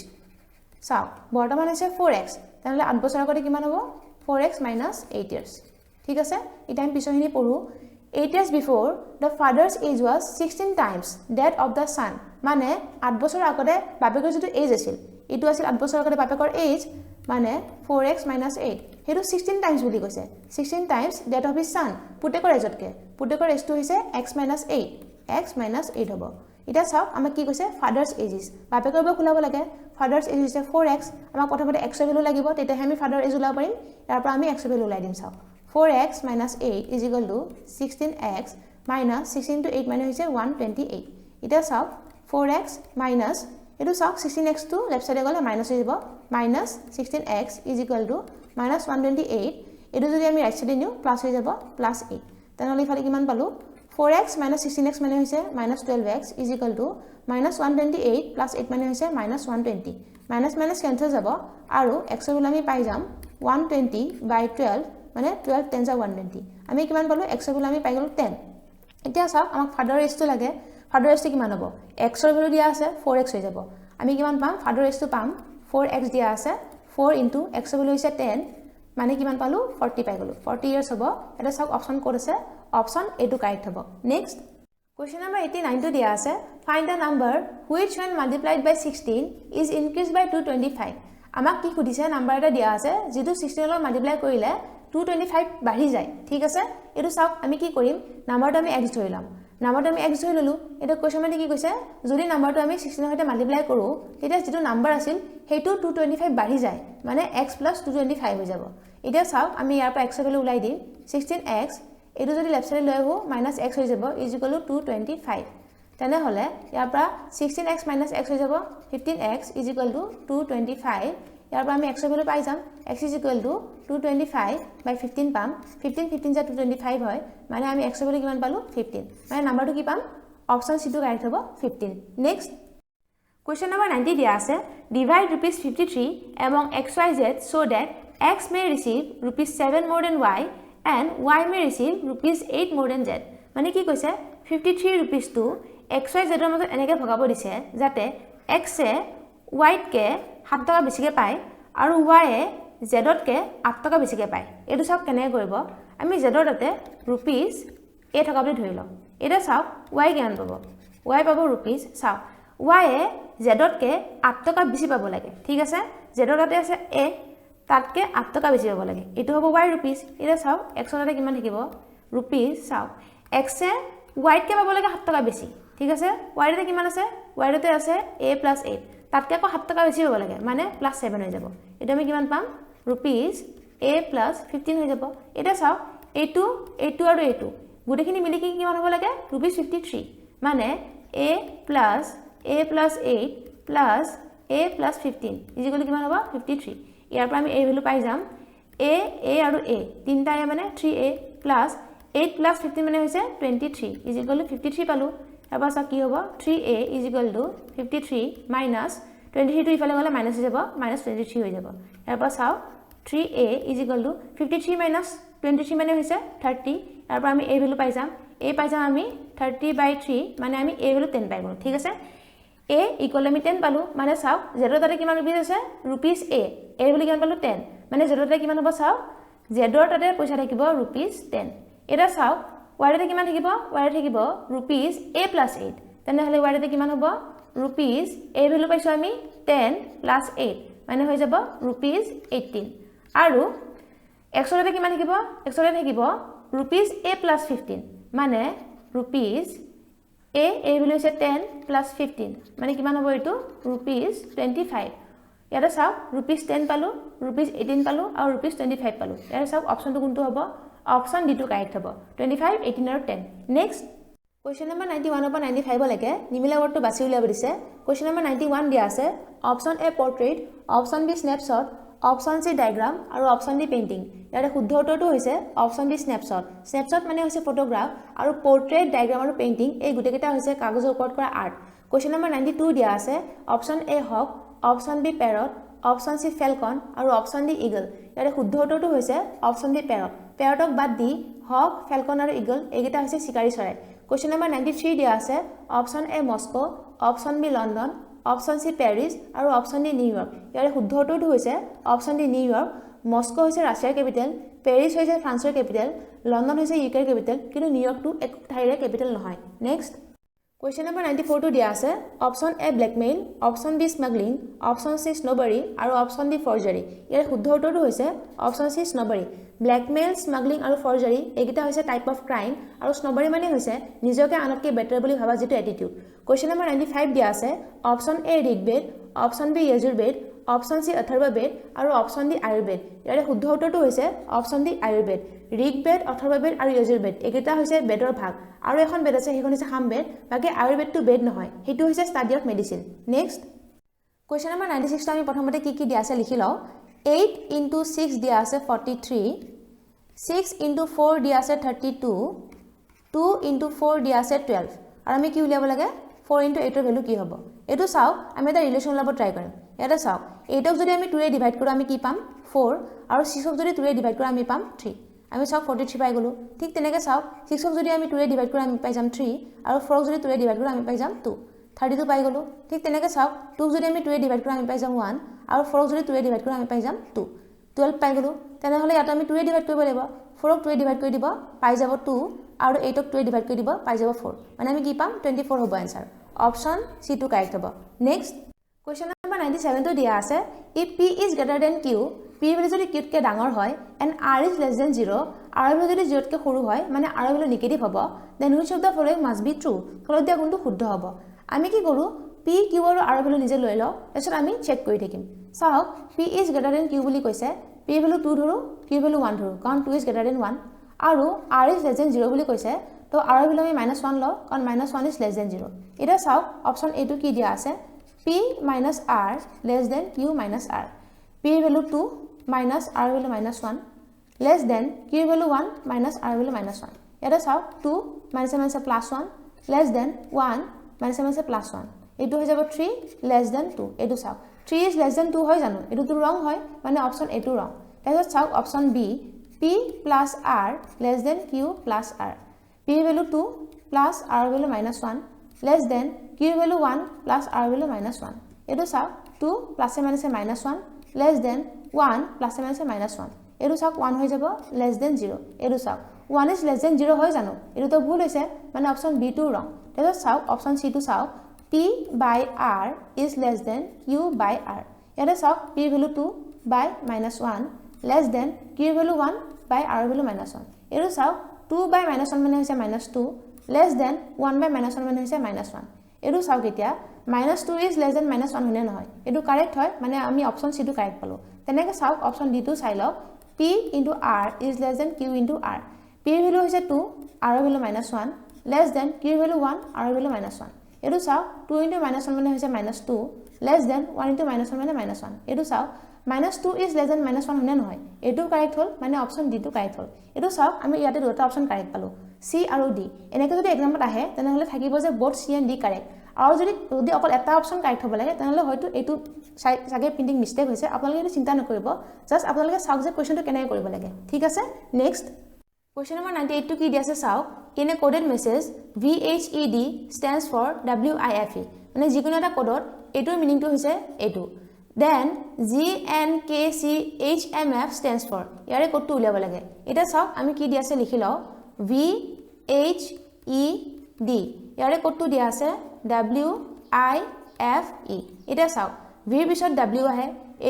চাওক বৰ্তমান আছে 4x তেনহলে 8 বছৰ আগতে কিমান হ'ব 4x - 8 years ঠিক আছে এটা আমি পিছখিনি পঢ়ো 8 years before the father's age was 16 times that of the son মানে 8 বছৰ আগতে বাপেকৰ যেটো এজ আছিল এটো আছিল 8 বছৰ আগতে বাপেকৰ এজ মানে 4x - 8 হেতু 16 টাইমছ বুলি কৈছে 16 times that of his son পুতেকৰ এজতকে পুতেকৰ এজটো হৈছে x - 8 হ'ব এটা চাওক আমাক কি কৈছে ফাদাৰস এজেস বাপেকৰ বয়স ওলাব লাগে ফাদাৰস এজ হৈছে 4x আমাক প্ৰথমতে x ভ্যালু লাগিব তেতিয়া আমি ফাদাৰ এজ ওলাব পাৰিম তাৰ পৰা আমি x ভ্যালু ওলাই দিম চাওক 4x - 8 is equal to 16x minus 16 to 8 মানে হৈছে 128 এটা চাওক 4x minus এটো চাওক 16x to লেফট সাইডে গলে মাইনাস হৈ যাব minus 16x is equal to minus 128 এটো যদি আমি ৰাইট সাইডে নিউ প্লাস হৈ যাব প্লাস 8 তেনহলে ইফালে কিমান পালো 4x minus 16x মানে হৈছে minus 12x is equal to minus 128 plus 8 মানে হৈছে minus 120 minus minus cancel যাব আৰু x ভ্যালু আমি পাই যাম 120 by 12 মানে 12 10 যা 120 আমি কিমান পালো x ভ্যালু আমি পাই গলো 10 এতিয়া চাওক আমাক ফাদাৰ এজটো লাগে ফাদাৰ এজটো কিমান হ'ব x ৰ ভ্যালু দিয়া আছে 4x হৈ যাব আমি কিমান পাম ফাদাৰ ৰেজটো পাম 4x দিয়া আছে 4 ইনটু x ভ্যালু হৈছে 10 মানে কিমান পালো 40 পাই গলো 40 ইয়াৰ্স হ'ব এটা সব অপশন কোড আছে অপশন এ টু কাৰেক্ট হ'ব next Question number 89 to dia ase find the number which when multiplied by 16 is increased by 225 amak ki khudise number eta dia ase jitu 16 lor multiply korile 225 bahi jay thik ase etu sauk ami ki korim number to ami x dhorilam number to ami x dhori lolu eta question mate ki koise jodi number to ami 16 hoite multiply koru eta jitu number asil heitu 225 bahi jay mane x plus 225 ho jabo eta sauk ami yar pa x value ulai dim 16x এটো যদি left সাইডে লৈ আহো -x হৈ যাব = 225 তেনে হলে ইয়াৰ পৰা 16x - x হৈ যাব 15x = 225 ইয়াৰ পৰা আমি x ভ্যালু পাই যাম x = 225 বাই 15 পাম 15 15 যা 225 হয় মানে আমি x ভ্যালু কিমান পালো 15 মানে নাম্বাৰটো কি পাম অপশন সি টু কাৰেক্ট হ'ব 15 নেক্সট Question number 90 দিয়া আছে divide ₹53 among xyz so that x may receive ₹7 more than y and y may receive ₹8 more than z মানে কি কৈছে 53 rupees to xy z ৰ মাজত এনেকৈ ভগাব দিছে যাতে x এ y কে 7 টকা বেছিকে পায় আৰু y এ z কে 8 টকা বেছিকে পায় এটো সব কেনে কৰিব আমি z ৰ তাতে rupees a টকা বুলি ধৰি লম এটা সব y কিমান পাব y পাব rupees সব y এ z কে 8 টকা বেছি পাব লাগে ঠিক আছে z ৰ তাতে আছে a তাতকে 8 টকা বেছি পাব লাগে এটো হ'ব y rupees এটা চাও x ৰ কিমান থাকিব rupees চাও x এ y কে পাব লাগে 7 টকা বেছি ঠিক আছে y ৰ কিমান আছে y ৰ আছে a + 8 তাতকে আকৌ 7 টকা বেছি পাব লাগে মানে +7 হৈ যাব এটা আমি কিমান পাম rupees a + 15 হৈ যাব এটা চাও a2 আৰু a2 গুটেখিনি মিলি কি কিমান হ'ব লাগে ₹53 মানে a + 8 + a + 15 = কিমান হ'ব 53 ইয়াৰ পৰা আমি a ভ্যালু পাই যাম a আৰু a তিনটাৰে মানে 3a + 8 + 15 মানে হৈছে 23 = 53 পালো এবাৰ সা কি হ'ব 3a = 53 - 23 টো ইফালে গলে মাইনাস হৈ যাব -23 হৈ যাব ইয়াৰ পৰা চাও 3a = 53 - 23 মানে হৈছে 30 ইয়াৰ পৰা আমি a ভ্যালু পাই যাম আমি 30/3 মানে আমি a ভ্যালু 10 পাই গলো ঠিক আছে a = আমি 10 পালো মানে চাও z ৰ তাতে কিমান rupees আছে rupees a ভ্যালু কিমান পালো 10 মানে z ৰ তাতে কিমান হ'ব চাও z ৰ তাতে পইচা থাকিব rupees 10 এটা চাও y ৰ তাতে কিমান থাকিব y ৰ থাকিব rupees a + 8 তেনে হলে y ৰ তাতে কিমান হ'ব rupees a ভ্যালু পাইছো আমি 10 + 8 মানে হৈ যাব rupees 18 আৰু x ৰ তাতে কিমান থাকিব x ৰ তাতে থাকিব rupees a + 15 মানে rupees a ভ্যালু হৈছে 10 + 15 মানে কিমান হ'ব এটো rupees 25 ইয়াতে চাও rupees 10 পালো rupees 18 পালো আৰু rupees 25 পালো ইয়াতে চাও অপশনটো কোনটো হ'ব অপশন ডি টু কাৰেক্ট হ'ব 25 18 আৰু 10 নেক্সট Question number 91 পৰা 95 লৈকে নিমিলা ওয়ার্ডটো বাছি উলিয়াব দিছে Question number 91 দিয়া আছে option A portrait option B snapshot option C diagram আৰু অপশন ডি পেইন্টিং ইয়াৰে শুদ্ধ উত্তৰটো হৈছে অপশন ডি স্ন্যাপশট স্ন্যাপশট মানে হৈছে ফটোগ্ৰাফ আৰু পোৰ্ট্ৰেট ডায়াগ্ৰাম আৰু পেইন্টিং এই গুটেকেটা হৈছে কাগজৰ ওপৰত কৰা আৰ্ট Question number 92 দিয়া আছে option A hawk option B parrot option C falcon আৰু অপশন ডি ইগল ইয়াৰে শুদ্ধ উত্তৰটো হৈছে অপশন ডি প্যাৰট প্যাৰটক বাদ দি হক ফ্যালকন আৰু ইগল এইকেইটা হৈছে শিকাৰী চৰাই Question number 93 দিয়া আছে option A Moscow option B London option C Paris আৰু অপশন ডি নিউয়ৰ্ক ইয়াৰে শুদ্ধ উত্তৰটো হৈছে অপশন ডি নিউয়ৰ্ক মস্কো হৈছে ৰাছিয়াৰ ক্যাপিটেল প্যাৰিছ হৈছে ফ্ৰান্সৰ ক্যাপিটেল লন্ডন হৈছে ইউকেৰ ক্যাপিটেল কিন্তু নিউয়ৰ্কটো এক ঠাইৰে ক্যাপিটেল নহয় নেক্সট Question number 94 to দিয়া আছে option A blackmail option B smuggling option C snobbery আৰু অপশন ডি ফৰ্জাৰী ইয়াৰ শুদ্ধ উত্তৰটো হৈছে option C snobbery blackmail smuggling আৰু ফৰ্জাৰী এইকেইটা হৈছে টাইপ অফ ক্ৰাইম আৰু স্নোবাৰী মানে হৈছে নিজকে আনতকে বেটাৰ বুলি ভাবা যেটো এটিটিউড Question number 95 দিয়া আছে option A Rigveda option B Yajurveda option C Atharvaveda আৰু অপশন ডি আয়ুৰ্বেদ ইয়াৰ শুদ্ধ উত্তৰটো হৈছে অপশন ডি আয়ুৰ্বেদ ঋগবেদ অথৰ্ববেদ আৰু যজুৰ্বেদ এইকেইটা হৈছে বেদৰ ভাগ আৰু এখন বেদ আছে সেইখন হৈছে সামবেদ বাকি আয়ুৰ্বেদটো বেদ নহয় হেতু হৈছে study of medicine next Question number 96 টো আমি প্ৰথমতে কি দিয়া আছে লিখি লও 8 into 6 দিয়া আছে 43 6 into 4 দিয়া আছে 32 2 into 4 দিয়া আছে 12 আৰু আমি কি উলিয়াব লাগে 4 into 8 ৰ ভ্যালু কি হ'ব এটো চাও আমি এটা ৰিলেশন লাব ট্ৰাই কৰিম এটা চাও 8 ক যদি আমি 2 ৰে ডিভাইড কৰো আমি কি পাম 4 আৰু 6 ক যদি 2 ৰে ডিভাইড কৰো আমি পাম 3 আমি চাও 43 পাই গলো ঠিক তেনেকৈ চাও 6 ক যদি আমি 2 ৰে ডিভাইড কৰো আমি পাই যাম 3 আৰু 4 ক যদি 2 ৰে ডিভাইড কৰো আমি পাই যাম 2 32 পাই গলো ঠিক তেনেকৈ চাওক 2 যদি আমি 2 এ ডিভাইড কৰা আমি পাই যাম 1 আৰু 4 যদি 2 এ ডিভাইড কৰা আমি পাই যাম 2 12 পাই গলো তেনেহলে ইয়াত আমি 2 এ ডিভাইড কৰিব লাগিব 4 ক 2 এ ডিভাইড কৰি দিব পাই যাব 2 আৰু 8 ক 2 এ ডিভাইড কৰি দিব পাই যাব 4 মানে আমি কি পাম 24 হ'ব आंसर অপচন সি টু কাৰেক্ট হ'ব নেক্সট কোৱেশ্চন নম্বৰ 97 টো দিয়া আছে if p is greater than q p value যদি q কে ডাঙৰ হয় and r is less than 0 r value যদি 0 কে সৰু হয় মানে r ভ্যালু নেগেটিভ হ'ব then which of the following must be true ফলত দিয়া কোনটো শুদ্ধ হ'ব আমি কি কৰো p q আৰু r ভ্যালু নিজে লৈ লও তাৰপিছত আমি চেক কৰি থাকিম চাওক p is greater than q বুলি কৈছে p ভ্যালু 2 ধৰো q ভ্যালু 1 ধৰো কাৰণ 2 is greater than 1 আৰু r is less than 0 বুলি কৈছে তো r ভ্যালু আমি -1 লও কাৰণ -1 is less than 0 এটা চাওক অপচন a টো কি দিয়া আছে p minus r less than q minus r p value 2 minus r value -1 less than q value 1 minus r value -1 এটা চাও 2 minus +1 less than 1 minus +1 এটো হৈ যাব 3 less than 2 এটো চাও 3 is less than 2 হয় জানো এটো তো রং হয় মানে অপচন এ টো রং তাহলে চাও option B p plus r less than q plus r p value 2 plus r value -1 less than q value 1 plus r value -1 এটো চাও 2 plus -1 less than 1 plus -1 এটো চাও 1 হৈ যাব less than 0 এটো চাও 1 is less than 0 হয় জানো এটো তো ভুল হৈছে মানে অপচন বি টো রং তাহলে চাও অপচন সি টো চাও p by r is less than q by r এটো চাও p value 2 by -1 less than q value 1 by r value -1 এটো চাও 2 by -1 মানে হৈছে -2 less than 1 by -1 মানে হৈছে -1 এটো চাও কেতিয়া -2 is less than -1 হনে নহয় এটো কারেক্ট হয় মানে আমি অপচন সি টো কারেক্ট পালো তেনেকৈ চাও অপচন ডি টো চাই লও p into r is less than q into r p value হৈছে 2 r value -1 less than q value 1 r value -1 এটো চাও 2 into -1 মানে হৈছে -2 less than 1 into -1 মানে -1 এটো চাও -2 is less than -1 হনে নহয় এটো কারেক্ট হল মানে অপচন ডি টো কারেক্ট হল এটো চাও আমি ইয়াতে দুটা অপচন কারেক্ট পালো সি আৰু ডি এনেকৈ যদি এক্সাম্পল আহে তেনেহলে থাকিব যে both c and d correct আৰু যদি অকল এটা অপচন কাৰেক্ট হ'ব লাগে তেনেহলে হয়তো এটো সাগে প্ৰিন্টিং মিস্টেক হৈছে আপোনালোকে এটো চিন্তা নকৰিব জাস্ট আপোনালোকে চাওক যে কোৱেশ্চনটো কেনে কৰিব লাগে ঠিক আছে নেক্সট কোৱেশ্চন নম্বৰ 98 টো কি দিয়া আছে চাওক in a coded message VHED stands for WIFE মানে যিকোনো এটা কোডত এটোৰ মিনিংটো হৈছে এটো then GNKCHMF stands for ইয়াৰে কোডটো উলিয়াব লাগে এটা চাওক আমি কি দিয়া আছে লিখি লও VHED ইয়াৰে কোডটো দিয়া আছে WIFE এটা চাওক V পিছত W আহে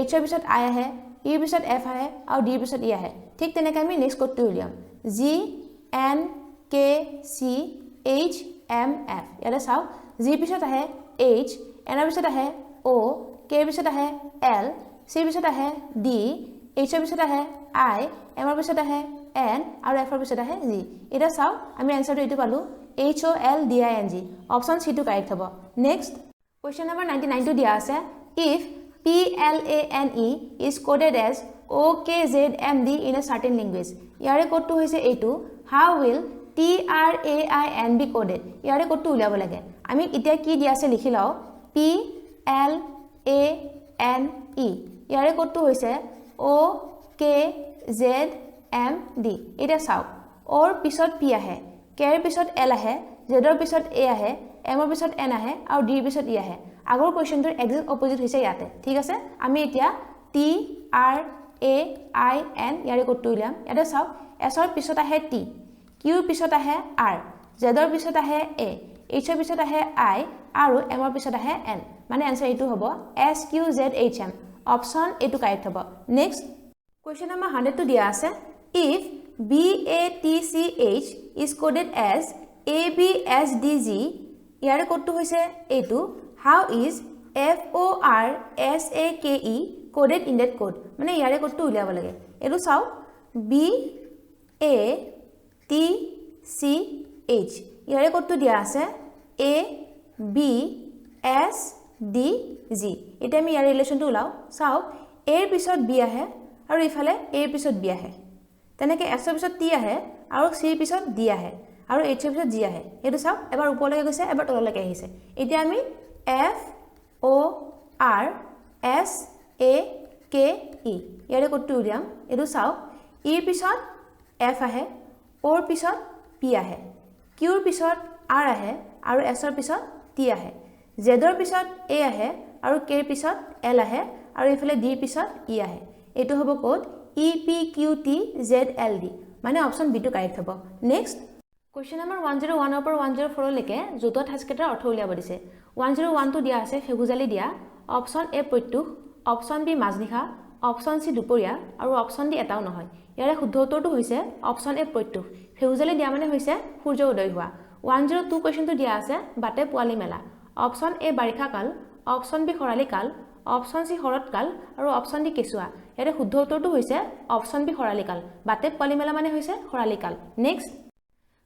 H ৰ পিছত I আহে E পিছত F আহে আৰু D পিছত E আহে ঠিক তেনেকৈ আমি নেক্সট কোডটো উলিয়াম GNKCHMF ইয়াৰে চাওক G পিছত আহে H N ৰ পিছত আহে O K পিছত আহে L C পিছত আহে D H ৰ পিছত আহে I M ৰ পিছত আহে N আৰু F ৰ পিছত আহে G এটা চাওক আমি আনসাৰটো এটো পালো HOLDING অপচন সি টো কাৰেক্ট হ'ব নেক্সট কোৱেশ্চন নম্বৰ 99 টো দিয়া আছে if PLANE is coded as OKZMD in a certain language ইয়াৰে কোডটো হৈছে এটো how will TRAIN be coded ইয়াৰে কোডটো উলিয়াব লাগে আমি এতিয়া কি দিয়া আছে লিখি লও PLANE ইয়াৰে কোডটো হৈছে OKZMD এটা চাওক ওৰ পিছত p আহে k ৰ পিছত l আহে z ৰ পিছত a আহে m ৰ পিছত n আহে আৰু d ৰ পিছত e আহে আগৰ কোৱেশ্চনটোৰ এক্সাক্ট অপোজিট হৈছে ইয়াতে ঠিক আছে আমি এতিয়া TRAIN ইয়াৰে কোডটো উলিয়াম ইয়াতে চাওক s ৰ পিছত আহে t q ৰ পিছত আহে r z ৰ পিছত আহে a h ৰ পিছত আহে i আৰু m ৰ পিছত আহে n মানে आंसर এটো হ'ব SQZHM অপচন এটো কারেক্ট হ'ব নেক্সট কোৱেশ্চন নম্বৰ 100 টো দিয়া আছে if BATCH is coded as ABSDG ইয়াৰে কোডটো হৈছে এটো how is FORSAKE coded in that code মানে ইয়াৰে কোডটো উলিয়াব লাগে এটো চাও BATCH ইয়াৰে কোডটো দিয়া আছে ABSDG এটা আমি ইয়াৰ ৰিলেশনটো উলাও চাও a ৰ পিছত b আহে আৰু ইফালে a ৰ পিছত b আহে তেনেকৈ s ৰ পিছত t আহে আৰু c ৰ পিছত d আহে আৰু h ৰ পিছত g আহে এটো চাওক এবাৰ ওপৰলৈকে গৈছে এবাৰ তললৈকে আহিছে এতিয়া আমি FORSAKE ইয়াৰে কোডটো উলিয়াম এটো চাওক e ৰ পিছত f আহে o ৰ পিছত p আহে q ৰ পিছত r আহে আৰু s ৰ পিছত t আহে জেডৰ পিছত এ আহে আৰু কেৰ পিছত এল আহে আৰু এইফালে ডিৰ পিছত ই আহে এইটো হ'ব code E P Q T Z L D মানে অপশ্যন বিটো কাৰেক্ট হ'ব নেক্সট কুৱেশ্যন নম্বৰ 101 ৰ পৰা 104 লৈকে জোঁটত হাজকেইটাৰ অৰ্থ উলিয়াব দিছে 101 টো দিয়া আছে ফেগুজালি দিয়া অপশ্যন এ প্ৰত্যুষ অপশ্যন বি মাজনিশা অপশ্যন সি দুপৰীয়া আৰু অপশ্যন ডি এটাও নহয় ইয়াৰে শুদ্ধ উত্তৰটো হৈছে অপশ্যন এ প্ৰত্যুষ ফেগুজালি দিয়া মানে হৈছে সূৰ্য উদয় হোৱা 102 কুৱেশ্যনটো দিয়া আছে বাটে পোৱালি মেলা অপশ্যন এ বাৰিষা কাল অপশ্যন বি খৰালি কাল অপশ্যন সি শৰৎ কাল আৰু অপশ্যন ডি কেঁচুৱা ইয়াৰে শুদ্ধ উত্তৰটো হৈছে অপশ্যন বি খৰালি কাল বাটে পোৱালি মেলা মানে হৈছে খৰালি কাল নেক্সট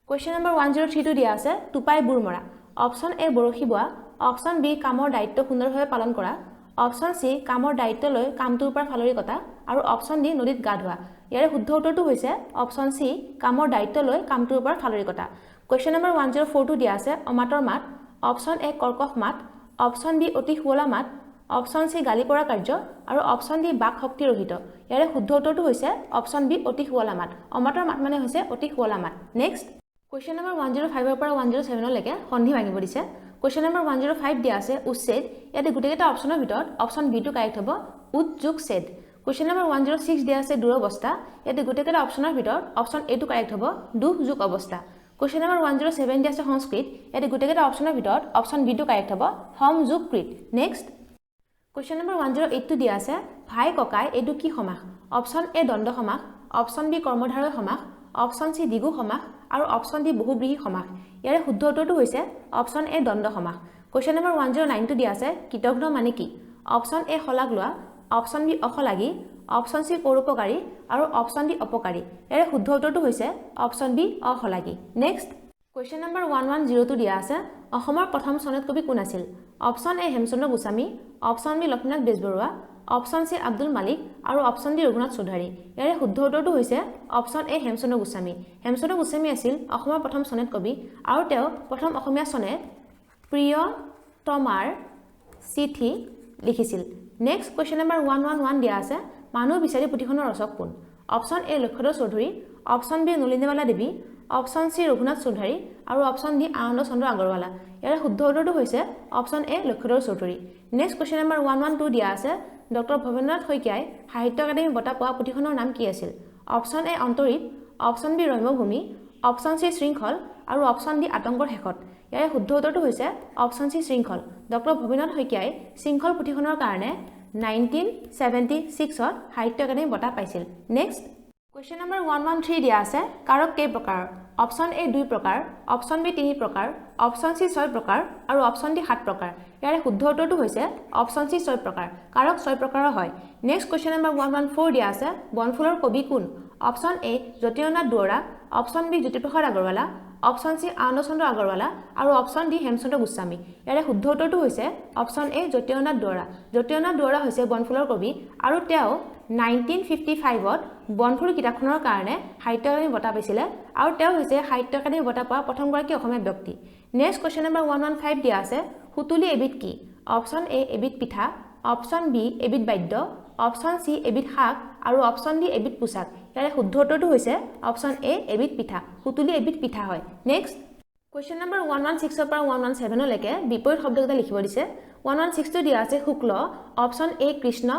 কুৱেশ্যন নম্বৰ 103 টো দিয়া আছে টুপাই বুৰ মৰা অপশ্যন এ বৰশী বোৱা অপশ্যন বি কামৰ দায়িত্ব সুন্দৰভাৱে পালন কৰা অপশ্যন সি কামৰ দায়িত্ব লৈ কামটোৰ পৰা ফালৰি কটা আৰু অপশ্যন ডি নদীত গা ধোৱা ইয়াৰে শুদ্ধ উত্তৰটো হৈছে অপশ্যন সি কামৰ দায়িত্ব লৈ কামটোৰ পৰা ফালৰি কটা কুৱেশ্যন নম্বৰ 104 টো দিয়া আছে অমাতৰ মাত অপশ্যন এ কৰ্কশ মাত অপশ্যন বি অতি শুৱলা মাত অপশ্যন সি গালি পৰা কাৰ্য আৰু অপশ্যন ডি বাক শক্তি ৰহিত ইয়াৰে শুদ্ধ উত্তৰটো হৈছে অপশ্যন বি অতি শুৱলা মাত অমাতৰ মাত মানে হৈছে অতি শুৱলা মাত নেক্সট কুৱেশ্যন নম্বৰ 105 ৰ পৰা 107 লৈকে সন্ধি ভাঙিব দিছে কুৱেশ্যন নম্বৰ 105 দিয়া আছে উচ্ছেদ ইয়াতে গোটেইকেইটা অপশ্যনৰ ভিতৰত অপশ্যন বি টো কাৰেক্ট হ'ব উদ যোগ ছেদ কুৱেশ্যন নম্বৰ 106 দিয়া আছে দূৰৱস্থা ইয়াতে গোটেইকেইটা অপশ্যনৰ ভিতৰত অপশ্যন এ টো কাৰেক্ট হ'ব দুখ যোগ অৱস্থা কুৱেশ্যন নম্বৰ 107 দিয়া আছে সংস্কৃত ইয়াতে গোটেইকেইটা অপশ্যনৰ ভিতৰত অপশ্যন বি টো কাৰেক্ট হ'ব সম যোগ কৃত নেক্সট কুৱেশ্যন নম্বৰ 108 টো দিয়া আছে ভাই ককাই এইটো কি সমাস অপশ্যন এ দ্বন্দ্ব সমাস অপশ্যন বি কৰ্মধাৰয় সমাস অপশ্যন সি দ্বিগু সমাস আৰু অপশ্যন ডি বহুব্ৰীহি সমাস ইয়াৰে শুদ্ধ উত্তৰটো হৈছে অপশ্যন এ দ্বন্দ্ব সমাস কুৱেশ্যন নম্বৰ 109 টো দিয়া আছে কৃতঘ্ন মানে কি অপশ্যন এ শলাগ লোৱা অপশ্যন বি অশলাগী অপশ্যন সি পৰোপকাৰী আৰু অপশ্যন ডি অপকাৰী ইয়াৰে শুদ্ধ উত্তৰটো হৈছে অপশ্যন বি অশলাগী নেক্সট কুৱেশ্যন নম্বৰ 110 টো দিয়া আছে অসমৰ প্ৰথম সনেট কবি কোন আছিল option A Hemchandra Goswami option B Lakshminath Bezbaruah option C Abdul Malik আৰু অপশ্যন ডি ৰঘুনাথ চৌধুৰী ইয়াৰে শুদ্ধ উত্তৰটো হৈছে অপশ্যন এ হেমচন্দ্ৰ গোস্বামী হেমচন্দ্ৰ গোস্বামী আছিল অসমৰ প্ৰথম সনেট কবি আৰু তেওঁ প্ৰথম অসমীয়া সনেট প্ৰিয় তমাৰ চিঠি লিখিছিল নেক্সট কুৱেশ্যন নম্বৰ 111 দিয়া আছে মানুহ বিচাৰি পুথিখনৰ ৰচক কোন option A Lakshyadhar Choudhury option B Nalinibala Devi option C Raghunath Choudhury আৰু অপশ্যন ডি আনন্দ চন্দ্ৰ আগৰৱালা ইয়াৰে শুদ্ধ উত্তৰটো হৈছে option A Lakshyadhar Choudhury next question number 112 দিয়া আছে ডক্টৰ ভৱেন্দ্ৰনাথ শইকীয়াই সাহিত্য একাডেমী বঁটা পোৱা পুথিখনৰ নাম কি আছিল option A Antarip option B Ramyabhumi option C Shrinkhal আৰু অপশ্যন ডি আতংকৰ শেষত ইয়াৰে শুদ্ধ উত্তৰটো হৈছে অপশ্যন সি শৃংখল ডক্টৰ ভৱেন্দ্ৰনাথ শইকীয়াই শৃংখল পুথিখনৰ কাৰণে 1976 সাহিত্য একাডেমী বঁটা পাইছিল নেক্সট কুৱেশ্যন নম্বৰ 113 দিয়া আছে কাৰক কেই প্ৰকাৰ অপশ্যন এ 2 প্ৰকাৰ অপশ্যন বি 3 প্ৰকাৰ অপশ্যন সি 6 প্ৰকাৰ আৰু অপশ্যন ডি 7 প্ৰকাৰ ইয়াৰে শুদ্ধ উত্তৰটো হৈছে অপশ্যন সি 6 প্ৰকাৰ কাৰক 6 প্ৰকাৰৰ হয় নেক্সট কুৱেশ্যন নম্বৰ 114 দিয়া আছে বনফুলৰ কবি কোন option A Jyotirnath Duwara option B Jyotiprasad Agarwala option C Ananda Chandra Agarwala আৰু অপশ্যন ডি হেমচন্দ্ৰ গোস্বামী ইয়াৰে শুদ্ধ উত্তৰটো হৈছে অপশ্যন এ জ্যোতিৰ্নাথ দুৱৰা হৈছে বনফুলৰ কবি আৰু তেওঁ 1955 বনফুল কিতাপখনৰ কাৰণে সাহিত্য একাডেমী বঁটা পাইছিলে আৰু তেওঁ হৈছে সাহিত্য একাডেমী বঁটা পোৱা প্ৰথমগৰাকী অসমীয়া ব্যক্তি নেক্সট কুৱেশ্যন নম্বৰ 115 দিয়া আছে সুতুলি এবিধ কি অপশ্যন এ এবিধ পিঠা অপশ্যন বি এবিধ বাদ্য অপশ্যন সি এবিধ শাক আৰু অপশ্যন ডি এবিধ পোচাক ইয়াৰে শুদ্ধ উত্তৰটো হৈছে অপশ্যন এ এবিধ পিঠা সুতুলি এবিধ পিঠা হয় নেক্সট কুৱেশ্যন নম্বৰ 116 ৰ পৰা 117 লৈকে বিপৰীত শব্দকেইটা লিখিব দিছে 116 টো দিয়া আছে শুক্ল অপশ্যন এ কৃষ্ণ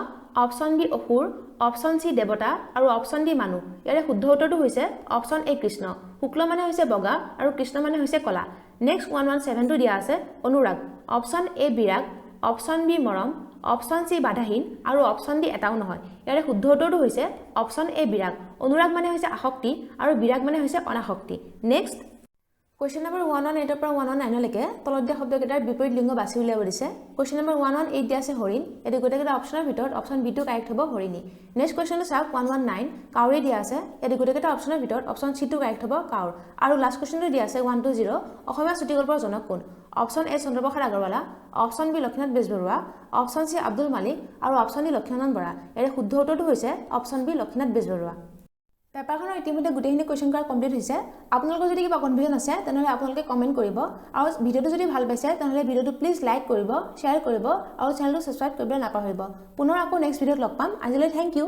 অপশ্যন বি অসুৰ অপশ্যন সি দেৱতা আৰু অপশ্যন ডি মানুহ ইয়াৰে শুদ্ধ উত্তৰটো হৈছে অপশ্যন এ কৃষ্ণ শুক্ল মানে হৈছে বগা আৰু কৃষ্ণ মানে হৈছে কলা নেক্সট 117 টো দিয়া আছে অনুৰাগ অপশ্যন এ বিৰাগ অপশ্যন বি মৰম অপশ্যন সি বাধাহীন আৰু অপশ্যন ডি এটাও নহয় ইয়াৰে শুদ্ধ উত্তৰটো হৈছে অপশ্যন এ বিৰাগ অনুৰাগ মানে হৈছে আসক্তি আৰু বিৰাগ মানে হৈছে অনাসক্তি নেক্সট কুৱেশ্যন নম্বৰ 118 ৰ পৰা 119 লৈকে তলত দিয়া শব্দকেইটাৰ বিপৰীত লিংগ বাছি উলিয়াব দিছে কুৱেশ্যন নম্বৰ 118 দিয়া আছে হৰিণ এটি গোটেইকেইটা অপশ্যনৰ ভিতৰত অপশ্যন বি টো কাৰেক্ট হ'ব হৰিণী নেক্সট কুৱেশ্যনটো চাওক 119 কাউৰী দিয়া আছে এটি গোটেইকেইটা অপশ্যনৰ ভিতৰত অপশ্যন সি টো কাৰেক্ট হ'ব কাউৰ আৰু লাষ্ট কুৱেশ্যনটো দিয়া আছে 120 অসমীয়া চুটিগল্পৰ জনক কোন option A Chandraprasad Agarwala option B Lakshminath Bezbaruah option C Abdul Malik আৰু অপশ্যন ডি লক্ষ্মীনাথ বৰা ইয়াৰে শুদ্ধ উত্তৰটো হৈছে অপশ্যন বি লক্ষ্মীনাথ বেজবৰুৱা পেপাৰখনৰ ইতিমধ্যে গোটেইখিনি কুৱেশ্যন কৰা কমপ্লিট হৈছে আপোনালোকৰ যদি কিবা কনফিউজন আছে তেনেহ'লে আপোনালোকে কমেণ্ট কৰিব আৰু ভিডিঅ'টো যদি ভাল পাইছে তেনেহ'লে ভিডিঅ'টো প্লিজ লাইক কৰিব শ্বেয়াৰ কৰিব আৰু চেনেলটো ছাবস্ক্ৰাইব কৰিবলৈ নাপাহৰিব পুনৰ আকৌ নেক্সট ভিডিঅ'ত লগ পাম আজিলৈ থেংক ইউ